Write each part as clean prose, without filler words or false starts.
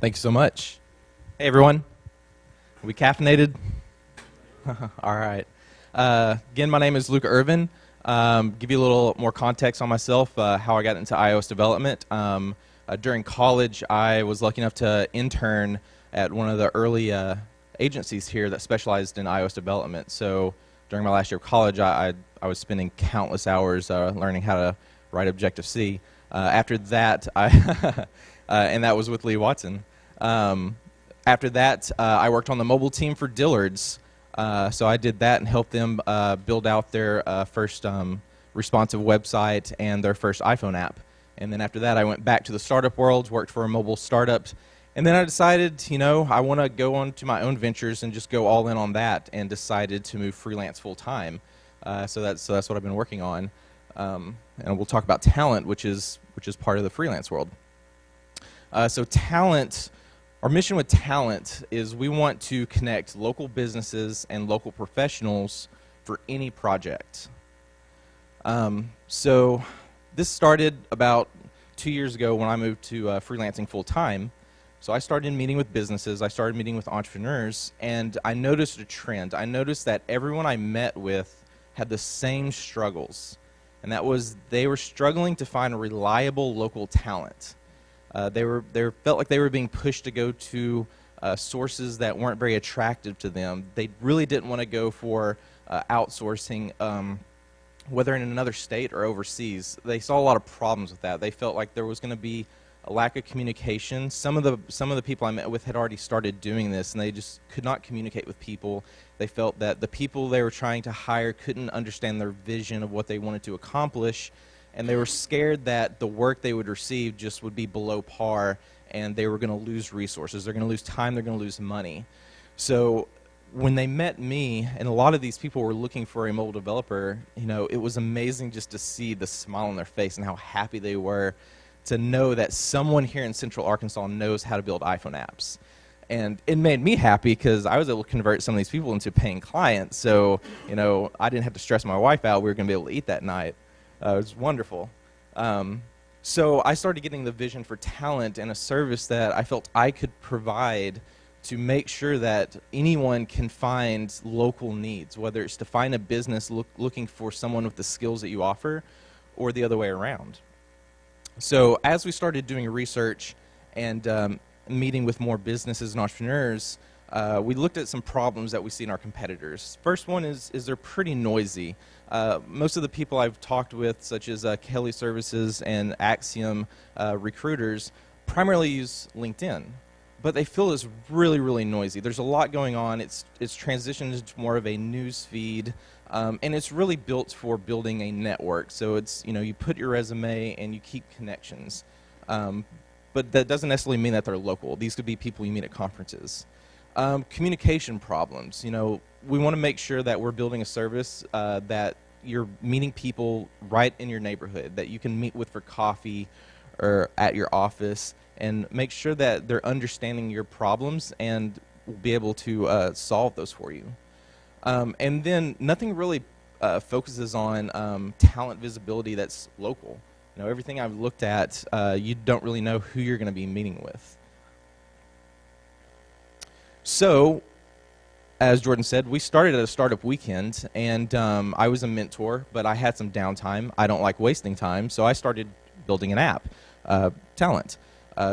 Thank you so much. Hey, everyone. Are we caffeinated? All right. Again, my name is Luke Irvin. Give you a little more context on myself, how I got into iOS development. During college, I was lucky enough to intern at one of the early agencies here that specialized in iOS development. So during my last year of college, I was spending countless hours learning how to write Objective-C. After that, and that was with Lee Watson. After that, I worked on the mobile team for Dillard's. So I did that and helped them build out their first responsive website and their first iPhone app. And then after that, I went back to the startup world, worked for a mobile startup. And then I decided, I want to go on to my own ventures and just go all in on that, and decided to move freelance full time. So that's what I've been working on. And we'll talk about Talentt, which is part of the freelance world. So Talentt. Our mission with Talentt is we want to connect local businesses and local professionals for any project. So this started about 2 years ago when I moved to freelancing full-time. So I started meeting with businesses, I started meeting with entrepreneurs, and I noticed a trend. I noticed that everyone I met with had the same struggles, and that was they were struggling to find reliable local talent. They felt like they were being pushed to go to sources that weren't very attractive to them. They really didn't want to go for outsourcing, whether in another state or overseas. They saw a lot of problems with that. They felt like there was going to be a lack of communication. Some of the people I met with had already started doing this, and they just could not communicate with people. They felt that the people they were trying to hire couldn't understand their vision of what they wanted to accomplish. And they were scared that the work they would receive just would be below par, and they were going to lose resources. They're going to lose time. They're going to lose money. So when they met me, and a lot of these people were looking for a mobile developer, it was amazing just to see the smile on their face and how happy they were to know that someone here in Central Arkansas knows how to build iPhone apps. And it made me happy because I was able to convert some of these people into paying clients. So, I didn't have to stress my wife out. We were going to be able to eat that night. It was wonderful. So I started getting the vision for Talentt and a service that I felt I could provide to make sure that anyone can find local needs, whether it's to find a business looking for someone with the skills that you offer, or the other way around. So as we started doing research and meeting with more businesses and entrepreneurs, we looked at some problems that we see in our competitors. First one is they're pretty noisy. Most of the people I've talked with, such as Kelly Services and Axiom recruiters, primarily use LinkedIn, but they feel it's really, really noisy. There's a lot going on. It's transitioned into more of a news feed, and it's really built for building a network. So it's, you put your resume and you keep connections, but that doesn't necessarily mean that they're local. These could be people you meet at conferences. Communication problems. We want to make sure that we're building a service that you're meeting people right in your neighborhood, that you can meet with for coffee or at your office, and make sure that they're understanding your problems and will be able to solve those for you. And then nothing really focuses on talent visibility that's local. Everything I've looked at, you don't really know who you're going to be meeting with. So, as Jordan said, we started at a startup weekend, and I was a mentor, but I had some downtime. I don't like wasting time, so I started building an app, Talentt.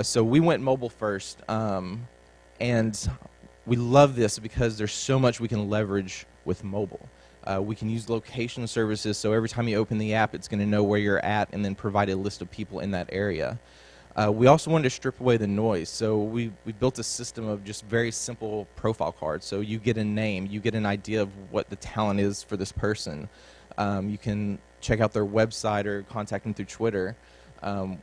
So we went mobile first, and we love this because there's so much we can leverage with mobile. We can use location services, so every time you open the app, it's going to know where you're at and then provide a list of people in that area. We also wanted to strip away the noise, so we built a system of just very simple profile cards. So you get a name, you get an idea of what the talent is for this person. You can check out their website or contact them through Twitter.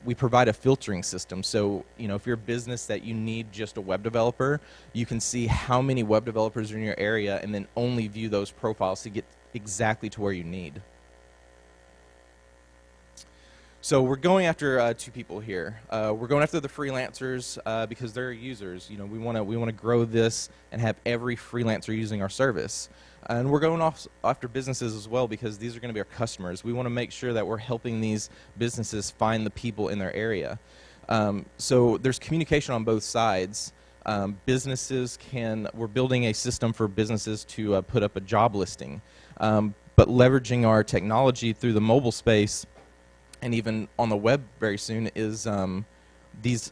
We provide a filtering system, so if you're a business that you need just a web developer, you can see how many web developers are in your area and then only view those profiles to get exactly to where you need. So we're going after two people here. We're going after the freelancers because they're users. We want to grow this and have every freelancer using our service. And we're going after businesses as well because these are going to be our customers. We want to make sure that we're helping these businesses find the people in their area. So there's communication on both sides. We're building a system for businesses to put up a job listing, but leveraging our technology through the mobile space and even on the web very soon is these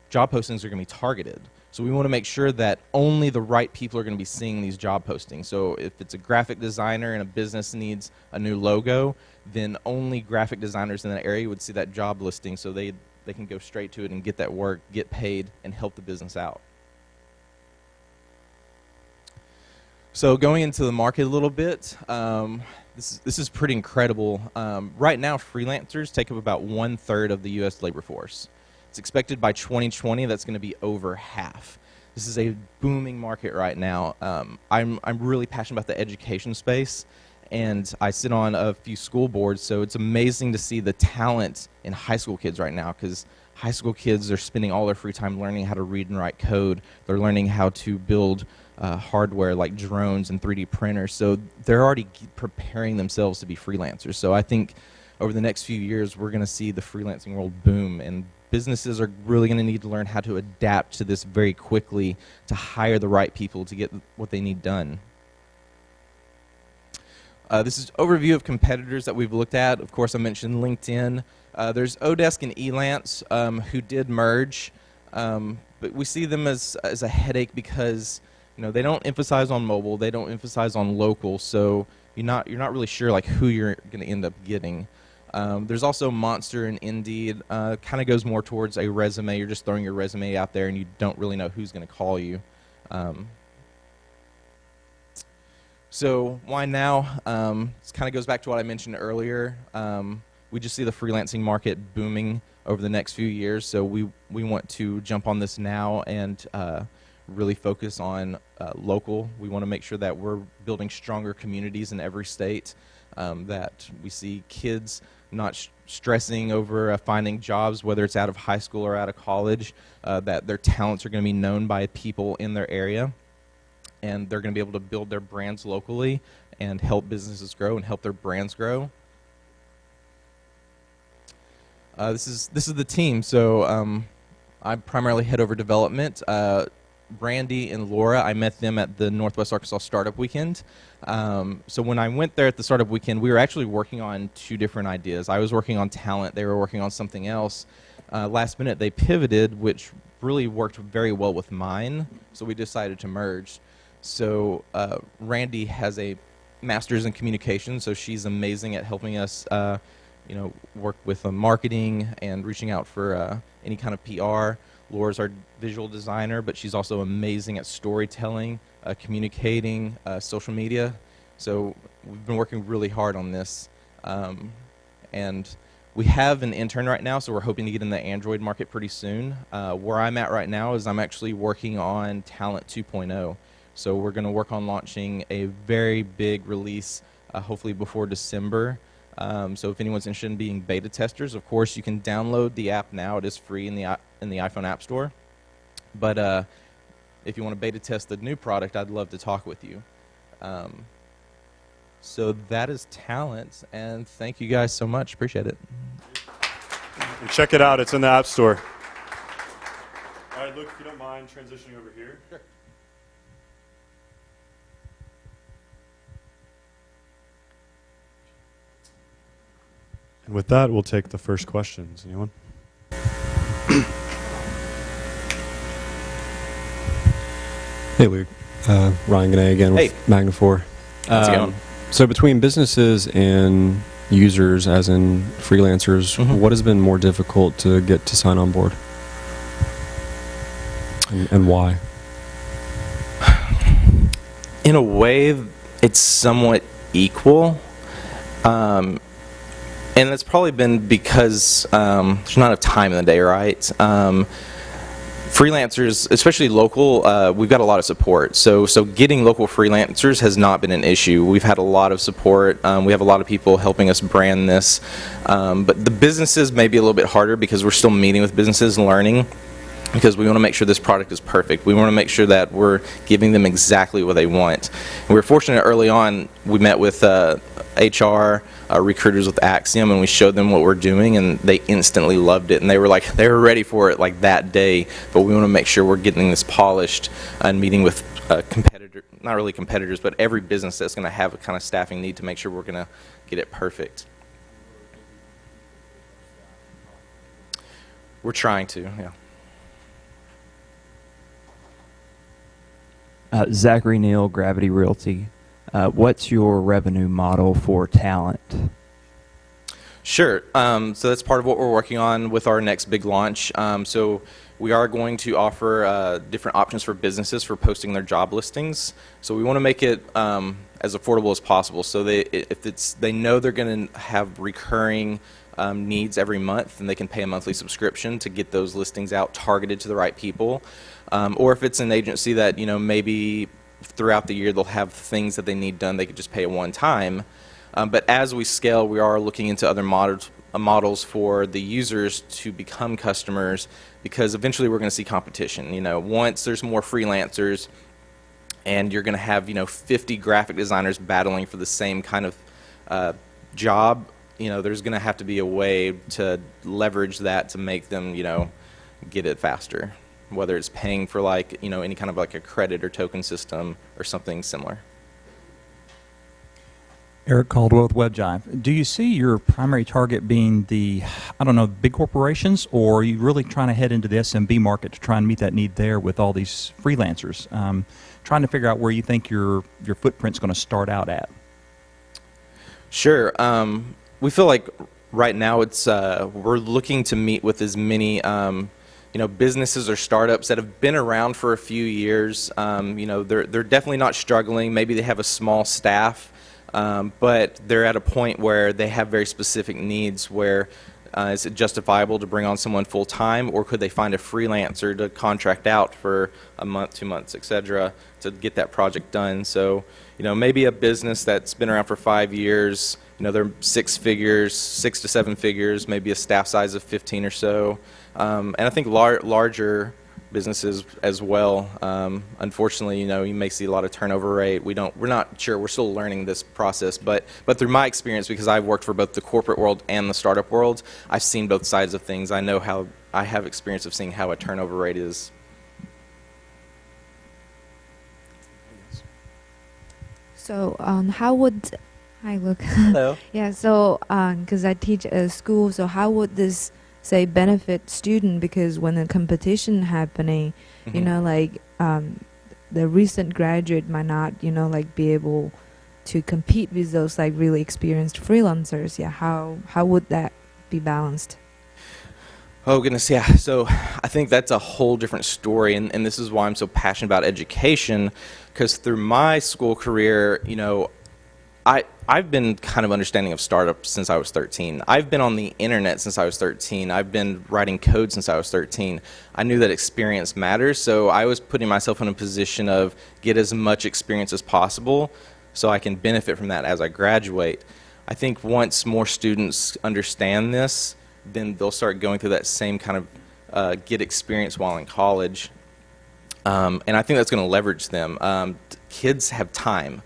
job postings are going to be targeted. So we want to make sure that only the right people are going to be seeing these job postings. So if it's a graphic designer and a business needs a new logo, then only graphic designers in that area would see that job listing, so they can go straight to it and get that work, get paid, and help the business out. So going into the market a little bit, this is pretty incredible. Right now, freelancers take up about 1/3 of the U.S. labor force. It's expected by 2020 that's going to be over half. This is a booming market right now. I'm really passionate about the education space, and I sit on a few school boards, so it's amazing to see the talent in high school kids right now, because high school kids are spending all their free time learning how to read and write code. They're learning how to build hardware like drones and 3D printers, so they're already preparing themselves to be freelancers. So I think over the next few years we're going to see the freelancing world boom, and businesses are really going to need to learn how to adapt to this very quickly to hire the right people to get what they need done. This is an overview of competitors that we've looked at. Of course, I mentioned LinkedIn. There's Odesk and Elance who did merge, but we see them as a headache because they don't emphasize on mobile, they don't emphasize on local, so you're not really sure like who you're going to end up getting. There's also Monster and Indeed. Kind of goes more towards a resume. You're just throwing your resume out there and you don't really know who's going to call you. So why now? This kind of goes back to what I mentioned earlier. We just see the freelancing market booming over the next few years, so we want to jump on this now and really focus on local. We want to make sure that we're building stronger communities in every state, that we see kids not stressing over finding jobs, whether it's out of high school or out of college, that their talents are going to be known by people in their area, and they're going to be able to build their brands locally and help businesses grow and help their brands grow. This is the team. So I primarily head over development. Brandy and Laura, I met them at the Northwest Arkansas Startup Weekend. So when I went there at the Startup Weekend, we were actually working on two different ideas. I was working on Talentt, they were working on something else. Last minute they pivoted, which really worked very well with mine, so we decided to merge. So Randy has a master's in communication, so she's amazing at helping us work with marketing and reaching out for any kind of PR. Laura's our visual designer, but she's also amazing at storytelling, communicating, social media. So we've been working really hard on this. And we have an intern right now, so we're hoping to get in the Android market pretty soon. Where I'm at right now is I'm actually working on Talentt 2.0. So we're going to work on launching a very big release, hopefully before December. So if anyone's interested in being beta testers, of course you can download the app now. It is free in the iPhone App Store. But if you want to beta test the new product, I'd love to talk with you. So that is Talentt, and thank you guys so much. Appreciate it. And check it out. It's in the App Store. All right, Luke, if you don't mind transitioning over here. Sure. And with that, we'll take the first questions. Anyone? Hey, Luke. Ryan Gannay again with Magna4. How's it going? So between businesses and users, as in freelancers, what has been more difficult to get to sign on board? And why? In a way, it's somewhat equal. And that's probably been because there's not enough time in the day, right? Freelancers, especially local, we've got a lot of support. So getting local freelancers has not been an issue. We've had a lot of support. We have a lot of people helping us brand this. But the businesses may be a little bit harder because we're still meeting with businesses and learning. because we want to make sure this product is perfect. We want to make sure that we're giving them exactly what they want. And we were fortunate early on, we met with HR, recruiters with Axiom, and we showed them what we're doing, and they instantly loved it. And they were ready for it like that day, but we want to make sure we're getting this polished and meeting with not really competitors, but every business that's going to have a kind of staffing need to make sure we're going to get it perfect. We're trying to, yeah. Zachary Neal, Gravity Realty. What's your revenue model for Talentt? Sure. So that's part of what we're working on with our next big launch. So we are going to offer different options for businesses for posting their job listings. So we want to make it as affordable as possible. So they know they're going to have recurring needs every month, and they can pay a monthly subscription to get those listings out targeted to the right people. Or if it's an agency that, maybe throughout the year they'll have things that they need done, they could just pay it one time. But as we scale, we are looking into other models for the users to become customers, because eventually we're going to see competition. Once there's more freelancers and you're going to have 50 graphic designers battling for the same kind of job, there's going to have to be a way to leverage that to make them get it faster, whether it's paying for any kind of a credit or token system or something similar. Eric Caldwell with WebJive. Do you see your primary target being the, big corporations, or are you really trying to head into the SMB market to try and meet that need there with all these freelancers? Trying to figure out where you think your footprint's going to start out at. Sure. We feel like right now we're looking to meet with as many businesses or startups that have been around for a few years. They're definitely not struggling. Maybe they have a small staff. But they're at a point where they have very specific needs where is it justifiable to bring on someone full-time, or could they find a freelancer to contract out for a month, 2 months, etc., to get that project done. So, maybe a business that's been around for 5 years, they're 6 figures, 6 to 7 figures, maybe a staff size of 15 or so. And I think larger businesses as well. Unfortunately, you may see a lot of turnover rate. We're not sure. We're still learning this process, but through my experience, because I've worked for both the corporate world and the startup world, I've seen both sides of things. I know how I have experience of seeing how a turnover rate is. So, hi, Luke. Hello. Yeah. So, because I teach at a school, so how would this say benefit student, because when the competition happening, the recent graduate might not be able to compete with those really experienced freelancers. Yeah, how would that be balanced? Oh goodness, yeah. So I think that's a whole different story, and this is why I'm so passionate about education, because through my school career, I've been kind of understanding of startups since I was 13. I've been on the internet since I was 13. I've been writing code since I was 13. I knew that experience matters, so I was putting myself in a position of get as much experience as possible so I can benefit from that as I graduate. I think once more students understand this, then they'll start going through that same kind of get experience while in college. And I think that's going to leverage them. Kids have time.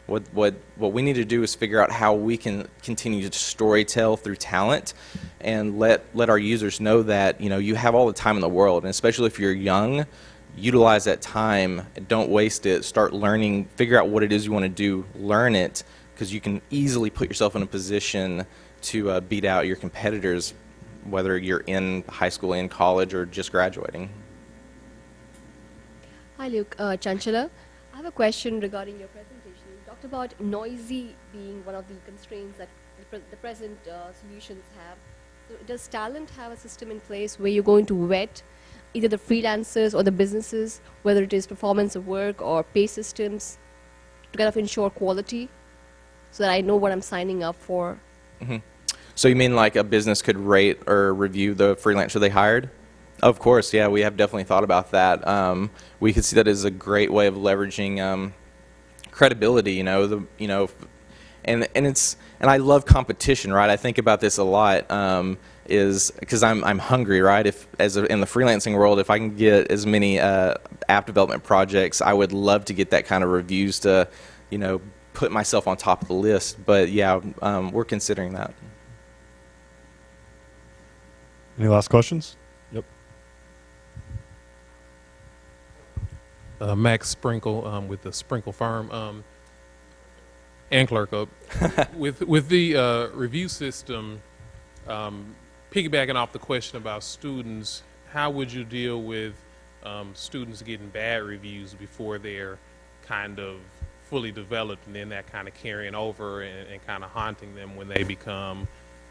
What we need to do is figure out how we can continue to storytell through Talentt, and let our users know that you have all the time in the world, and especially if you're young, utilize that time. Don't waste it. Start learning. Figure out what it is you want to do. Learn it, because you can easily put yourself in a position to beat out your competitors, whether you're in high school, in college, or just graduating. Hi, Luke. Chanchala. I have a question regarding your presentation. You talked about noisy being one of the constraints that the present solutions have. So does Talentt have a system in place where you're going to vet either the freelancers or the businesses, whether it is performance of work or pay systems, to kind of ensure quality so that I know what I'm signing up for? Mm-hmm. So you mean like a business could rate or review the freelancer they hired? Of course, yeah, we have definitely thought about that. We could see that as a great way of leveraging credibility. And and I love competition, right? I think about this a lot. Is because I'm hungry, right? In the freelancing world, if I can get as many app development projects, I would love to get that kind of reviews to, put myself on top of the list. But yeah, we're considering that. Any last questions? Yep. Max Sprinkle with the Sprinkle Firm and clerk up. with the review system, piggybacking off the question about students, how would you deal with students getting bad reviews before they're kind of fully developed, and then that kind of carrying over and kind of haunting them when they become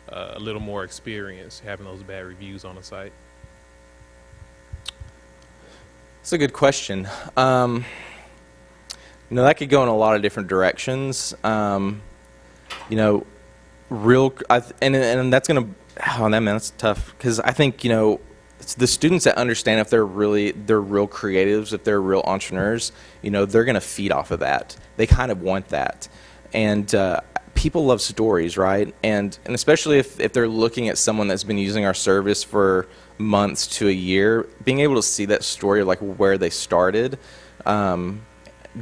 a little more experienced, having those bad reviews on the site? That's a good question. That could go in a lot of different directions. And that's gonna. Oh, man, that's tough, because I think it's the students that understand if they're real creatives, if they're real entrepreneurs. They're gonna feed off of that. They kind of want that, and people love stories, right? And especially if they're looking at someone that's been using our service for months to a year, being able to see that story of like where they started,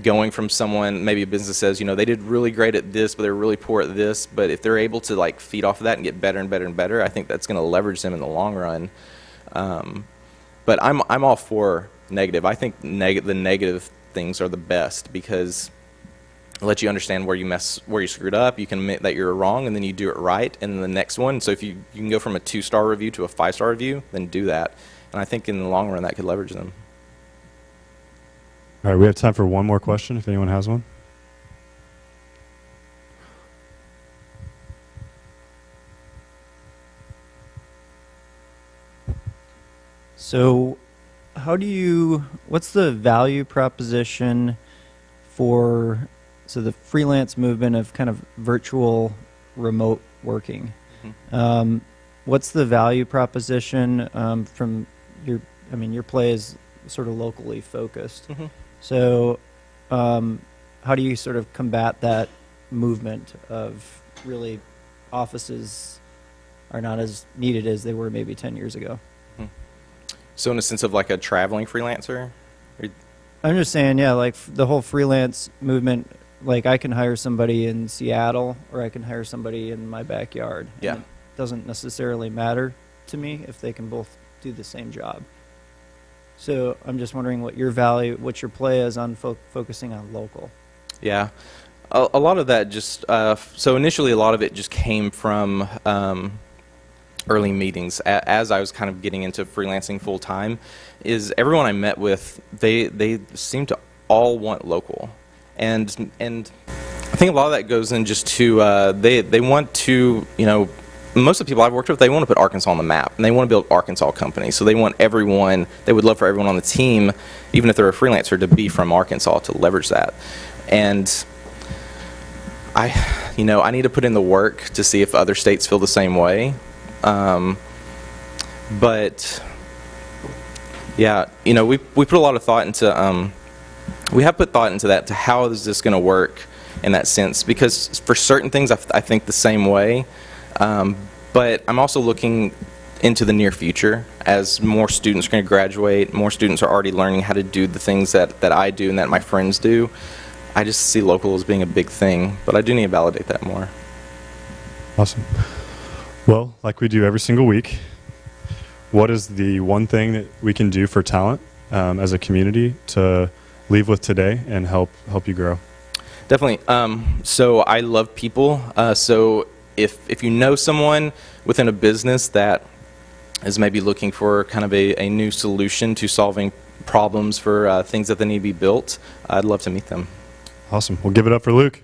going from someone, maybe a business says, they did really great at this, but they're really poor at this. But if they're able to like feed off of that and get better and better and better, I think that's going to leverage them in the long run. But I'm all for negative. I think the negative things are the best, because it lets you understand where you screwed up. You can admit that you're wrong, and then you do it right, and then the next one. So if you can go from a 2-star review to a 5-star review, then do that. And I think in the long run that could leverage them. All right, we have time for one more question if anyone has one. So, what's the value proposition for, the freelance movement of kind of virtual remote working? Mm-hmm. What's the value proposition from your play is sort of locally focused. Mm-hmm. So, how do you sort of combat that movement of really offices are not as needed as they were maybe 10 years ago? So in a sense of like a traveling freelancer? I'm just saying, yeah, like the whole freelance movement, like I can hire somebody in Seattle or I can hire somebody in my backyard. Yeah. And it doesn't necessarily matter to me if they can both do the same job. So I'm just wondering what your play is on focusing on local. Yeah. A lot of that just, so initially a lot of it just came from early meetings. As I was kind of getting into freelancing full time, is everyone I met with, they seem to all want local. And I think a lot of that goes in just to, they want to, most of the people I've worked with, they want to put Arkansas on the map, and they want to build Arkansas companies. So they want everyone, they would love for everyone on the team, even if they're a freelancer, to be from Arkansas to leverage that. And I need to put in the work to see if other states feel the same way. But yeah, we put a lot of thought into, we have put thought into that, to how is this going to work in that sense, because for certain things I think the same way. But I'm also looking into the near future, as more students are going to graduate, more students are already learning how to do the things that I do and that my friends do. I just see local as being a big thing, but I do need to validate that more. Awesome. Well, like we do every single week, what is the one thing that we can do for Talentt as a community to leave with today and help you grow? Definitely. So I love people. So if you know someone within a business that is maybe looking for kind of a new solution to solving problems for things that they need to be built, I'd love to meet them. Awesome. We'll give it up for Luke.